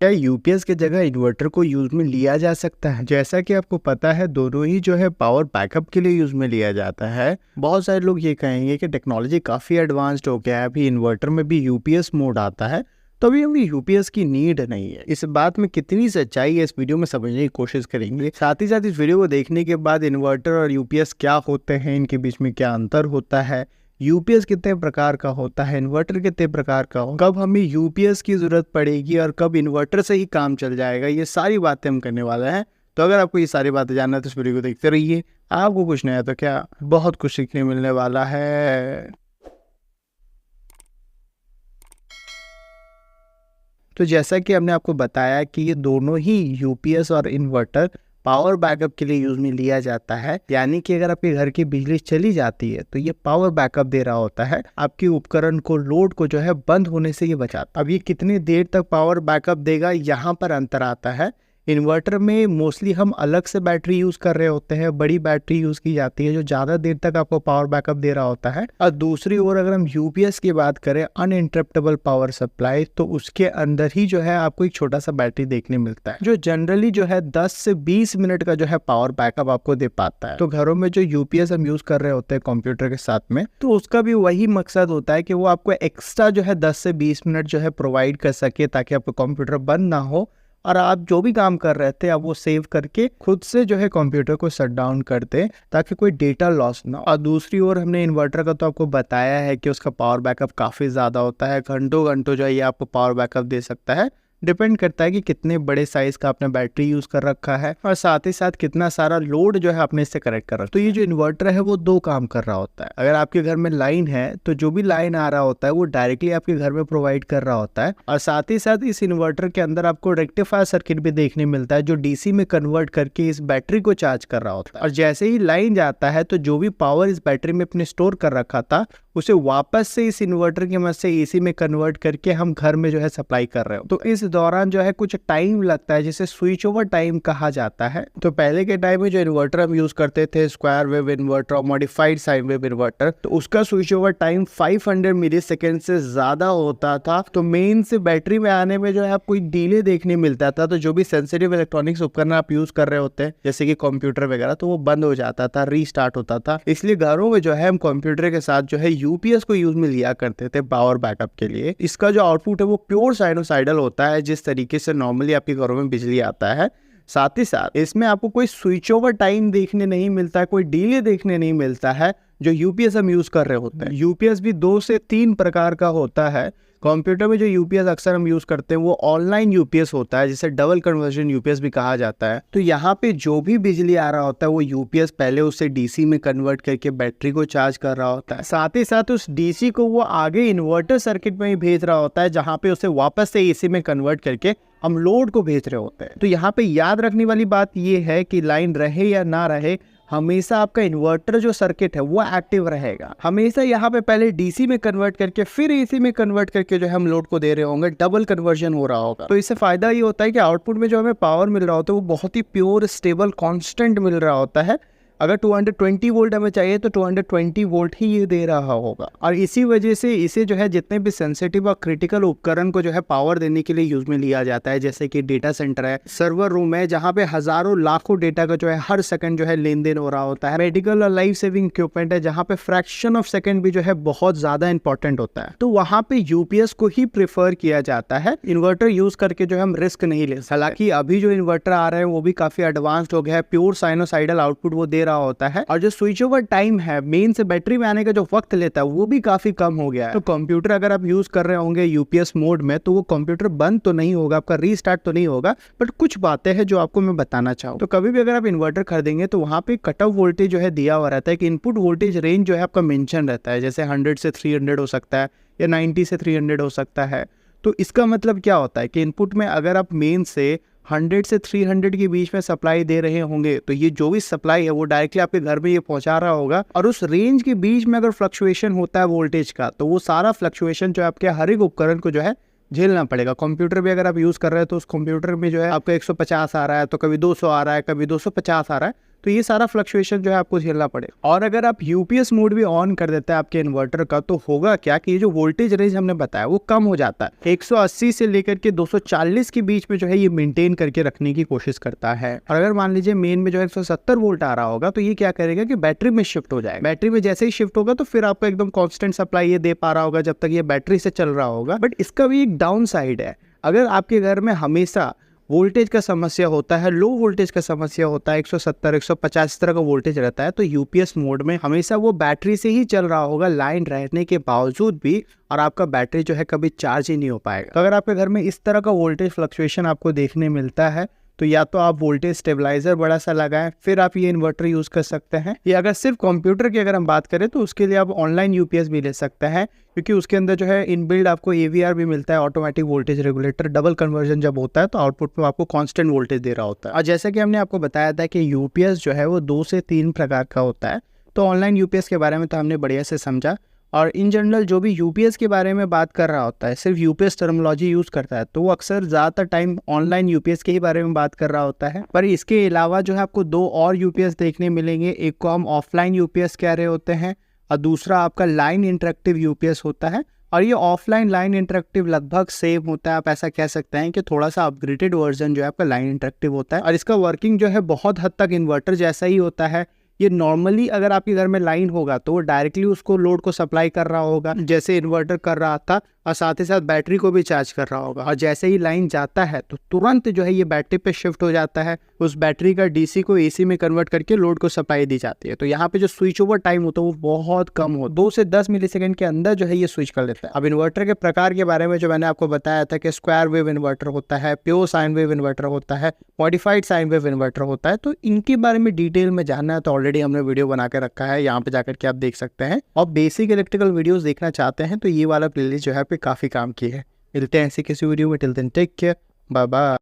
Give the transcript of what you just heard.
क्या यूपीएस की जगह इन्वर्टर को यूज में लिया जा सकता है? जैसा कि आपको पता है दोनों ही जो है पावर बैकअप के लिए यूज में लिया जाता है। बहुत सारे लोग ये कहेंगे कि टेक्नोलॉजी काफ़ी एडवांस्ड हो गया है, अभी इन्वर्टर में भी यूपीएस मोड आता है, तो अभी हमें यूपीएस की नीड नहीं है। इस बात में कितनी सच्चाई है इस वीडियो में समझने की कोशिश करेंगे। साथ ही साथ इस वीडियो को देखने के बाद इन्वर्टर और यूपीएस क्या होते हैं, इनके बीच में क्या अंतर होता है, यूपीएस कितने प्रकार का होता है, इन्वर्टर कितने प्रकार का हो, कब हमें यूपीएस की जरूरत पड़ेगी और कब इन्वर्टर से ही काम चल जाएगा, ये सारी बातें हम करने वाले हैं। तो अगर आपको ये सारी बातें जानना है तो इस वीडियो को देखते रहिए। आपको कुछ नया तो क्या, बहुत कुछ सीखने मिलने वाला है। तो जैसा कि हमने आपको बताया कि ये दोनों ही यूपीएस और इन्वर्टर पावर बैकअप के लिए यूज में लिया जाता है, यानी कि अगर आपके घर की बिजली चली जाती है तो ये पावर बैकअप दे रहा होता है, आपके उपकरण को, लोड को जो है बंद होने से ये बचाता है। अब ये कितने देर तक पावर बैकअप देगा, यहाँ पर अंतर आता है। इन्वर्टर में मोस्टली हम अलग से बैटरी यूज कर रहे होते हैं, बड़ी बैटरी यूज की जाती है जो ज्यादा देर तक आपको पावर बैकअप दे रहा होता है। और दूसरी ओर अगर हम यूपीएस की बात करें, अनइंटरप्टेबल पावर सप्लाई, तो उसके अंदर ही जो है आपको एक छोटा सा बैटरी देखने मिलता है जो जनरली जो है 10 से 20 मिनट का जो है पावर बैकअप आपको दे पाता है। तो घरों में जो यूपीएस हम यूज कर रहे होते हैं कंप्यूटर के साथ में, तो उसका भी वही मकसद होता है कि वो आपको एक्स्ट्रा जो है 10 से 20 मिनट जो है प्रोवाइड कर सके, ताकि आपका कंप्यूटर बंद ना हो और आप जो भी काम कर रहे थे आप वो सेव करके खुद से जो है कंप्यूटर को शट डाउन कर दे, ताकि कोई डेटा लॉस ना हो। और दूसरी ओर हमने इन्वर्टर का तो आपको बताया है कि उसका पावर बैकअप काफ़ी ज़्यादा होता है, घंटों घंटों जो है ये आपको पावर बैकअप दे सकता है। डिपेंड करता है कि कितने बड़े साइज का आपने बैटरी यूज कर रखा है और साथ ही साथ कितना सारा लोड जो है आपने इससे कनेक्ट कर रखा है। तो ये जो इन्वर्टर है वो दो काम कर रहा होता है। अगर आपके घर में लाइन है तो जो भी लाइन आ रहा होता है वो डायरेक्टली आपके घर में प्रोवाइड कर रहा होता है, और साथ ही साथ इस इन्वर्टर के अंदर आपको रेक्टिफायर सर्किट भी देखने मिलता है जो डीसी में कन्वर्ट करके इस बैटरी को चार्ज कर रहा होता है। और जैसे ही लाइन जाता है तो जो भी पावर इस बैटरी में अपने स्टोर कर रखा था उसे वापस से इस इन्वर्टर की मदद से एसी में कन्वर्ट करके हम घर में जो है सप्लाई कर रहे हो। तो इस दौरान जो है कुछ टाइम लगता है जिसे स्विच ओवर टाइम कहा जाता है। तो पहले के टाइम में जो इन्वर्टर हम यूज करते थे, स्क्वायर वेव इन्वर्टर और मॉडिफाइड साइन वेव इन्वर्टर, तो उसका स्विच ओवर टाइम 500 मिली सेकेंड से ज्यादा होता था। तो मेन से बैटरी में आने में जो है आपको एक डिले देखने मिलता था। तो जो भी सेंसिटिव इलेक्ट्रॉनिक्स उपकरण आप यूज कर रहे होते हैं जैसे कि कंप्यूटर वगैरह, तो वो बंद हो जाता था, रीस्टार्ट होता था। इसलिए घरों में जो है हम कंप्यूटर के साथ जो है यूपीएस को यूज में लिया करते थे पावर बैकअप के लिए। इसका जो आउटपुट है वो प्योर साइनोसाइडल होता है, जिस तरीके से नॉर्मली आपके घरों में बिजली आता है। साथ ही साथ इसमें आपको कोई स्विच ओवर टाइम देखने नहीं मिलता है, कोई डिले देखने नहीं मिलता है जो यूपीएस हम यूज कर रहे होते हैं। यूपीएस भी 2 से 3 प्रकार का होता है। कंप्यूटर में जो यूपीएस अक्सर हम यूज करते हैं वो ऑनलाइन यूपीएस होता है, जिसे डबल कन्वर्जन यूपीएस भी कहा जाता है। तो यहाँ पे जो भी बिजली आ रहा होता है वो यूपीएस पहले उसे डीसी में कन्वर्ट करके बैटरी को चार्ज कर रहा होता है। साथ ही साथ उस डीसी को वो आगे इन्वर्टर सर्किट में ही भेज रहा होता है, जहाँ पे उसे वापस से एसी में कन्वर्ट करके हम लोड को भेज रहे होते हैं। तो यहाँ पे याद रखने वाली बात ये है कि लाइन रहे या ना रहे, हमेशा आपका इन्वर्टर जो सर्किट है वो एक्टिव रहेगा। हमेशा यहाँ पे पहले डीसी में कन्वर्ट करके फिर एसी में कन्वर्ट करके जो है हम लोड को दे रहे होंगे, डबल कन्वर्जन हो रहा होगा। तो इससे फायदा ये होता है कि आउटपुट में जो हमें पावर मिल रहा होता है वो बहुत ही प्योर, स्टेबल, कांस्टेंट मिल रहा होता है। अगर 220 वोल्ट हमें चाहिए तो 220 वोल्ट ही ये दे रहा होगा। और इसी वजह से इसे जो है जितने भी सेंसिटिव और क्रिटिकल उपकरण को जो है पावर देने के लिए यूज में लिया जाता है, जैसे कि डेटा सेंटर है, सर्वर रूम है, जहाँ पे हजारों लाखों डेटा का जो है हर सेकंड जो है लेन देन हो रहा होता है, मेडिकल और लाइफ सेविंग इक्विपमेंट है जहाँ पे फ्रैक्शन ऑफ सेकंड भी जो है बहुत ज्यादा इंपॉर्टेंट होता है। तो वहाँ पे यूपीएस को ही प्रेफर किया जाता है। इन्वर्टर यूज करके जो है हम रिस्क नहीं ले। हालांकि अभी जो इन्वर्टर आ रहे हैं वो भी काफी एडवांस्ड हो गया है, प्योर साइनोसाइडल आउटपुट वो दे रहा होता है, और जो स्विच ओवर टाइम है मेन से बैटरी में आने का जो वक्त लेता है वो भी काफी कम हो गया है। तो कंप्यूटर अगर आप यूज कर रहे होंगे यूपीएस मोड में तो वो कंप्यूटर बंद तो नहीं होगा, आपका रीस्टार्ट तो नहीं होगा, बट कुछ बातें हैं जो आपको मैं बताना चाहूँ। तो कभी भी अगर आप इन्वर्टर खरीदेंगे तो वहाँ पे कट ऑफ वोल्टेज जो है दिया हुआ रहता है कि इनपुट वोल्टेज रेंज जो है आपका मेंशन रहता है, जैसे 100 से 300 हो सकता है या 90 से 300 हो सकता है। तो इसका मतलब क्या होता है कि इनपुट में अगर आप मेन से 100 से 300 के बीच में सप्लाई दे रहे होंगे तो ये जो भी सप्लाई है वो डायरेक्टली आपके घर में ये पहुंचा रहा होगा, और उस रेंज के बीच में अगर फ्लक्चुएशन होता है वोल्टेज का तो वो सारा फ्लक्चुएशन जो है आपके हर एक उपकरण को जो है झेलना पड़ेगा। कंप्यूटर भी अगर आप यूज कर रहे हैं तो उस कंप्यूटर में जो है आपका 150 आ रहा है तो कभी 200 आ रहा है, कभी 250 आ रहा है, तो ये सारा फ्लक्चुएशन जो है आपको झेलना पड़ेगा। और अगर आप यूपीएस मोड भी ऑन कर देते हैं आपके इन्वर्टर का, तो होगा क्या कि ये जो वोल्टेज रेंज हमने बताया वो कम हो जाता है। 180 से लेकर के 240 के बीच में जो है ये मेंटेन करके रखने की कोशिश करता है। और अगर मान लीजिए मेन में जो है 170 वोल्ट आ रहा होगा, तो ये क्या करेगा कि बैटरी में शिफ्ट हो जाएगा। बैटरी में जैसे ही शिफ्ट होगा तो फिर आपको एकदम कांस्टेंट सप्लाई ये दे पा रहा होगा जब तक ये बैटरी से चल रहा होगा। बट इसका भी एक डाउन साइड है। अगर आपके घर में हमेशा वोल्टेज का समस्या होता है, लो वोल्टेज का समस्या होता है, 170 150 इस तरह का वोल्टेज रहता है, तो यूपीएस मोड में हमेशा वो बैटरी से ही चल रहा होगा लाइन रहने के बावजूद भी, और आपका बैटरी जो है कभी चार्ज ही नहीं हो पाएगा। तो अगर आपके घर में इस तरह का वोल्टेज फ्लक्चुएशन आपको देखने मिलता है, तो या तो आप वोल्टेज स्टेबलाइजर बड़ा सा लगाएं, फिर आप ये इन्वर्टर यूज कर सकते हैं। या अगर सिर्फ कंप्यूटर की अगर हम बात करें तो उसके लिए आप ऑनलाइन यूपीएस भी ले सकते हैं, क्योंकि उसके अंदर जो है इनबिल्ड आपको एवीआर भी मिलता है, automatic voltage regulator. Double conversion जब होता है तो आउटपुट में आपको कांस्टेंट वोल्टेज दे रहा होता है। और जैसा कि हमने आपको बताया था कि यूपीएस जो है वो 2 से 3 प्रकार का होता है। तो ऑनलाइन यूपीएस के बारे में तो हमने बढ़िया से समझा। और इन जनरल जो भी यूपीएस के बारे में बात कर रहा होता है, सिर्फ यूपीएस टर्मिनोलॉजी यूज करता है, तो वो अक्सर ज़्यादातर टाइम ऑनलाइन यूपीएस के ही बारे में बात कर रहा होता है। पर इसके अलावा जो है आपको 2 और यूपीएस देखने मिलेंगे। एक को हम ऑफलाइन यूपीएस कह रहे होते हैं और दूसरा आपका लाइन इंटरेक्टिव यूपीएस होता है। और ये ऑफलाइन लाइन इंटरेक्टिव लगभग सेम होता है। आप ऐसा कह सकते हैं कि थोड़ा सा अपग्रेडेड वर्जन जो है आपका लाइन इंटरेक्टिव होता है, और इसका वर्किंग जो है बहुत हद तक इन्वर्टर जैसा ही होता है। ये नॉर्मली अगर आपके घर में लाइन होगा तो वो डायरेक्टली उसको लोड को सप्लाई कर रहा होगा, जैसे इन्वर्टर कर रहा था, और साथ ही साथ बैटरी को भी चार्ज कर रहा होगा। और जैसे ही लाइन जाता है तो तुरंत जो है ये बैटरी पे शिफ्ट हो जाता है, उस बैटरी का डीसी को एसी में कन्वर्ट करके लोड को सप्लाई दी जाती है। तो यहाँ पे जो स्विच ओवर टाइम होता है वो बहुत कम हो, 2 से 10 मिलीसेकंड के अंदर जो है ये स्विच कर लेता है। अब इन्वर्टर के प्रकार के बारे में जो मैंने आपको बताया था कि स्क्वायर वेव इन्वर्टर होता है, प्योर साइन वेव इन्वर्टर होता है, मॉडिफाइड साइन वेव इन्वर्टर होता है। तो इनके बारे में डिटेल में जानना है तो ऑलरेडी हमने वीडियो बना के रखा है, यहाँ पे जाकर के आप देख सकते हैं। और बेसिक इलेक्ट्रिकल वीडियोस देखना चाहते हैं तो ये वाला प्लेलिस्ट जो है पे काफी काम की है। मिलते हैं ऐसे किसी वीडियो में, till then take care, bye bye.